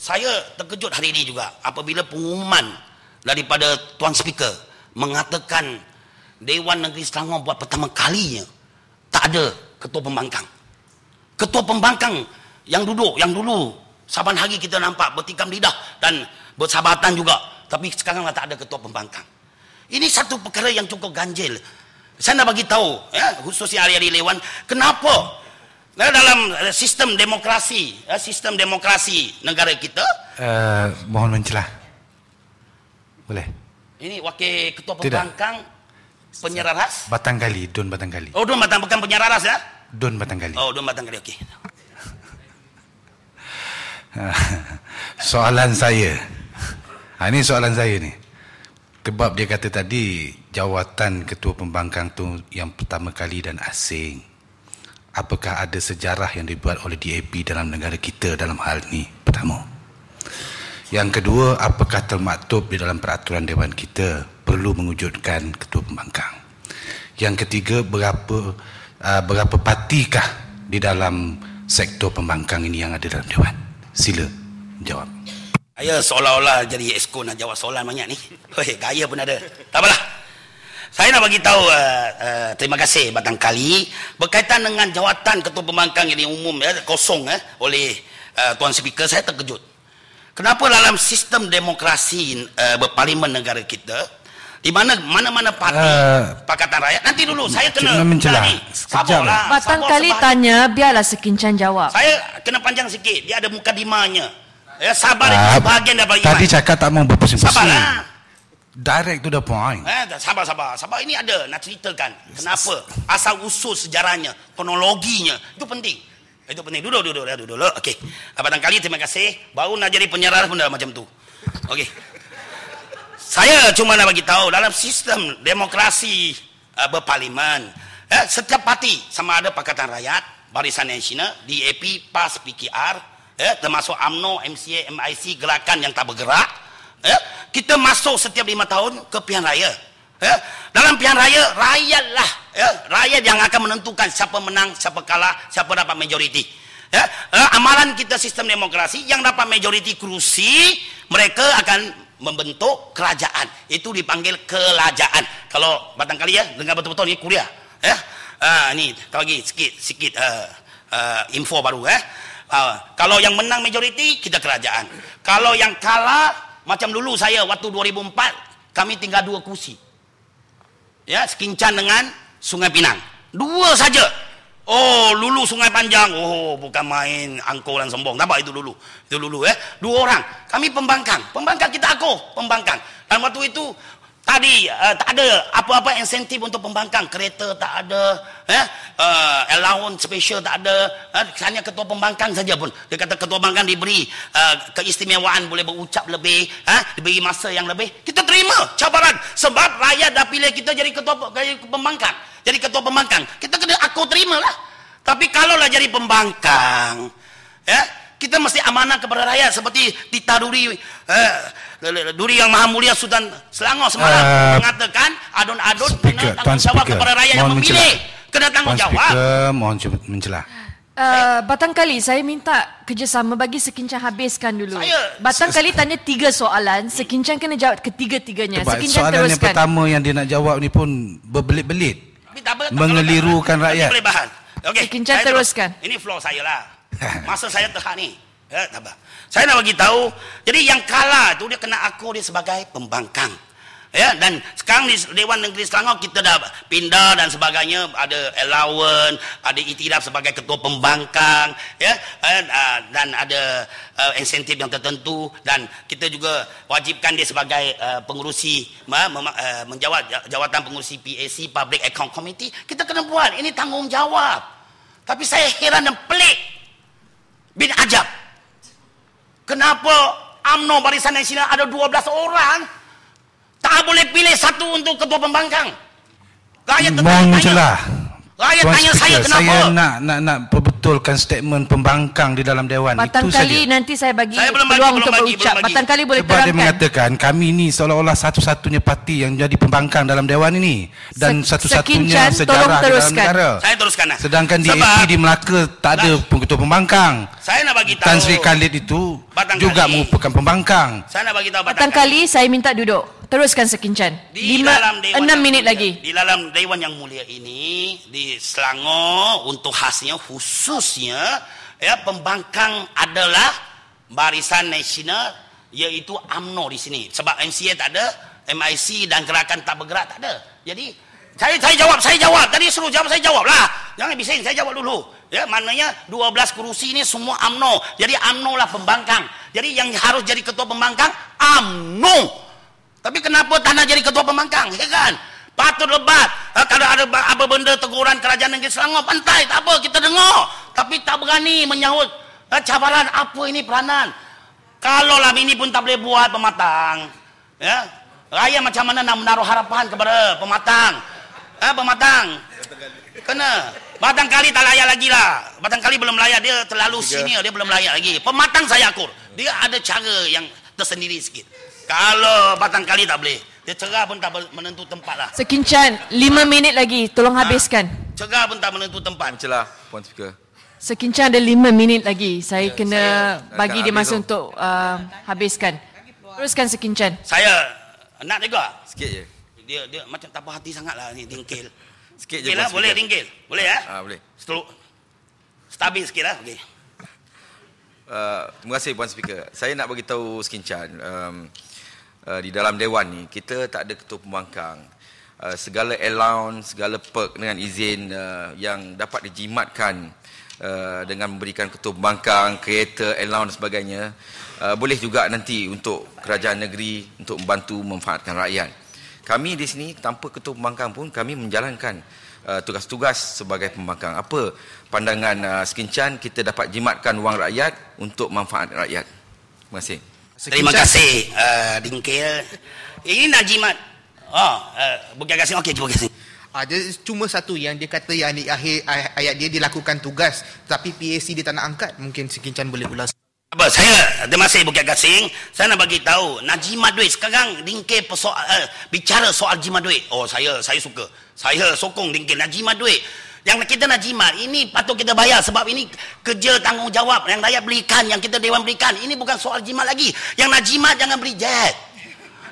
saya terkejut hari ini juga apabila pengumuman daripada Tuan Speaker mengatakan Dewan Negeri Selangor buat pertama kalinya tak ada ketua pembangkang. Ketua pembangkang yang dulu saban hari kita nampak bertikam lidah dan bersahabatan juga, tapi sekarang tak ada ketua pembangkang. Ini satu perkara yang cukup ganjil. Saya nak bagi tahu, ya, khususnya ahli-ahli Dewan, kenapa dalam sistem demokrasi negara kita. Mohon mencelah. Boleh? Ini wakil ketua pembangkang penyeraras. Batangkali, Don Batangkali. Oh, Don Batang, bukan penyeраras ya? Don Batangkali. Oh, Don Batangkali, okey. Soalan saya. Ini soalan saya ni. Sebab dia kata tadi jawatan ketua pembangkang tu yang pertama kali dan asing. Apakah ada sejarah yang dibuat oleh DAP dalam negara kita dalam hal ini? Pertama. Yang kedua, apakah termaktub di dalam peraturan Dewan kita perlu mewujudkan ketua pembangkang? Yang ketiga, berapa partikah di dalam sektor pembangkang ini yang ada dalam Dewan? Sila jawab. Saya seolah-olah jadi esko nak jawab soalan banyak ni. Gaya pun ada. Tak apalah. Saya nak bagi tahu terima kasih Batangkali berkaitan dengan jawatan ketua pembangkang yang umum kosong oleh Tuan Speaker. Saya terkejut. Kenapa dalam sistem demokrasi berparlimen negara kita di mana-mana parti Pakatan Rakyat, nanti dulu saya kena mencelah. Batangkali tanya, biarlah Sekincang jawab. Saya kena panjang sikit. Dia ada mukadimahnya. Ya, sabar itu bahagian daripada iman. Tadi cakap tak mau berpusing-pusing. Sabarlah. Direct to the point. Sabar. Ini ada nak ceritakan kenapa asal usul sejarahnya, kronologinya. Itu penting. Duduk. Okey. Batangkali terima kasih. Baru nak jadi penyeraras pun dah macam tu. Okey. Saya cuma nak bagi tahu dalam sistem demokrasi berparlimen, setiap parti sama ada Pakatan Rakyat, Barisan Nasional, DAP, PAS, PKR, termasuk UMNO, MCA, MIC, gerakan yang tak bergerak, kita masuk setiap 5 tahun ke pilihan raya. Dalam pilihan raya, rakyatlah rakyat yang akan menentukan siapa menang, siapa kalah, siapa dapat majoriti. Amalan kita sistem demokrasi, yang dapat majoriti kursi mereka akan membentuk kerajaan. Itu dipanggil kerajaan. Kalau Batangkali dengar betul-betul ni kuliah. Ni bagi sikit info baru. Kalau yang menang majoriti, kita kerajaan. Kalau yang kalah, macam dulu saya waktu 2004, kami tinggal 2 kursi. Sekincang dengan Sungai Pinang. 2 saja. Oh, Lulu Sungai Panjang. Oh, bukan main angkuh dan sombong. Nampak itu dulu. Itu dulu 2 orang. Kami pembangkang. Pembangkang kita pembangkang. Dan waktu itu tadi tak ada apa-apa insentif untuk pembangkang. Kereta tak ada, allowance special tak ada. Hanya ketua pembangkang saja pun. Dia kata ketua pembangkang diberi keistimewaan, boleh berucap lebih, diberi masa yang lebih. Kita terima cabaran sebab rakyat dah pilih kita jadi ketua pembangkang. Jadi ketua pembangkang, kita kena terima lah. Tapi kalaulah jadi pembangkang, kita mesti amanah kepada rakyat seperti Tita Duri Yang Maha Mulia Sultan Selangor semalam mengatakan adun-adun kena tanggungjawab kepada rakyat yang memilih. Kena tanggungjawab. Mohon mencelah. Batangkali saya minta kerjasama bagi Sekincang habiskan dulu. Batangkali tanya 3 soalan, Sekincang kena jawab ketiga-tiganya. Sekincang soalan teruskan. yang pertama yang dia nak jawab ni pun berbelit-belit. Mengelirukan rakyat. Boleh bahan. Okey. Sekincang teruskan. Ini flow saya lah. Masa saya terhad ni. Saya nak bagi tahu. Jadi yang kalah tu dia kena akur dia sebagai pembangkang. Dan sekarang di Dewan Negeri Selangor kita dah pindah dan sebagainya, ada allowance, ada iktiraf sebagai ketua pembangkang, dan ada insentif yang tertentu, dan kita juga wajibkan dia sebagai pengurusi menjawab jawatan pengurusi PAC, Public Account Committee. Kita kena buat, ini tanggungjawab. Tapi saya heran dan pelik bin ajab, kenapa UMNO Barisan Nasional ada 12 orang tak boleh pilih satu untuk ketua pembangkang? Rakyat mohon mencelah. Rakyat tanya saya kenapa? Saya nak membetulkan statement pembangkang di dalam Dewan. Batang Itu kali saja. nanti saya bagi Saya belum peluang bagi, untuk belum bagi, berucap. belum bagi. Batang kali boleh Sebab dia terangkan. mengatakan kami ini seolah-olah satu-satunya parti yang jadi pembangkang dalam Dewan ini dan satu-satunya Sekincan, tolong sejarah di dalam teruskan. negara. Saya teruskan lah. Sedangkan di Sebab AP di Melaka tak ada ketua pembangkang. saya nak bagi tahu Tan Sri Khalid itu Batang juga kali. merupakan pembangkang. Saya nak bagi tahu Batang kali saya minta duduk. Teruskan Sekincan. di dalam Dewan 6 yang minit mulia, lagi. di dalam Dewan yang mulia ini di Selangor untuk khasnya khususnya ya pembangkang adalah Barisan Nasional iaitu UMNO di sini sebab MCA tak ada, MIC dan Gerakan Tak Bergerak tak ada. Jadi saya jawab tadi suruh jawab, saya jawab lah, jangan bising, saya jawab dulu ya. Maknanya 12 kerusi ini semua UMNO, jadi UMNO lah pembangkang. Jadi yang harus jadi ketua pembangkang UMNO. Tapi kenapa tak nak jadi ketua pembangkang? Ya kan? Patut lebat. Kalau ada apa benda teguran kerajaan negeri Selangor, pantai, tak apa, kita dengar. Tapi tak berani menyahut cabaran apa ini peranan. Kalau lah ini pun tak boleh buat pematang. Ya? Raya macam mana nak menaruh harapan kepada pematang? Pematang. Kena. Batang kali tak layak lagi lah. Batang kali belum layak. Dia terlalu senior. Dia belum layak lagi. Pematang saya akur. Dia ada cara yang tersendiri sikit. Kalau batang kali tak boleh. Dia cerah pun tak menentu tempat lah. Sekincan, 5 minit lagi. Tolong habiskan. Cerah pun tak menentu tempat. Celah, Puan Speaker. Sekincan ada 5 minit lagi. Saya kena bagi dia masa untuk habiskan. Teruskan Sekincan. Saya nak juga. Sikit je. Dia macam tak puas hati sangat lah ni, dingkil. Sikit je, Dingkil lah, Puan boleh Speaker. dingkil? Boleh ya? Boleh. Stabil sikit lah. Okay. Terima kasih Puan Speaker. Saya nak bagi tahu Sekincan, di dalam Dewan ni kita tak ada ketua pembangkang. Segala allowance, segala perk dengan izin yang dapat dijimatkan dengan memberikan ketua pembangkang, kereta, allowance dan sebagainya, boleh juga nanti untuk kerajaan negeri untuk membantu memanfaatkan rakyat. Kami di sini tanpa ketua pembangkang pun kami menjalankan tugas-tugas sebagai pembangkang. Apa pandangan Sekincan kita dapat jimatkan wang rakyat untuk manfaat rakyat? Terima kasih. Terima kasih Dingkil. Ini nak jimat. Bukit Gasing. Okey, Bukit Gasing. Ada cuma satu yang dia kata yang di akhir ayat dia dilakukan tugas tapi PAC dia tak nak angkat. Mungkin Sekincan boleh ulas. Apa saya terima kasih Bukit Gasing. Saya nak bagi tahu nak jimat duit sekarang Dingkil bicara soal jimat duit. Oh saya suka. Saya sokong Dingkil nak jimat duit. Yang kita nak jimat ini patut kita bayar sebab ini kerja tanggungjawab yang rakyat belikan, yang kita Dewan belikan. Ini bukan soal jimat lagi. Yang nak jimat jangan beli jet.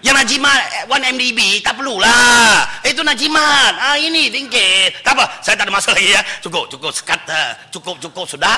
Yang nak jimat 1MDB tak perlulah. Itu nak jimat. Ini Dingkil. Tak apa, saya tak ada masalah lagi ya. Cukup sekat. Cukup sudah.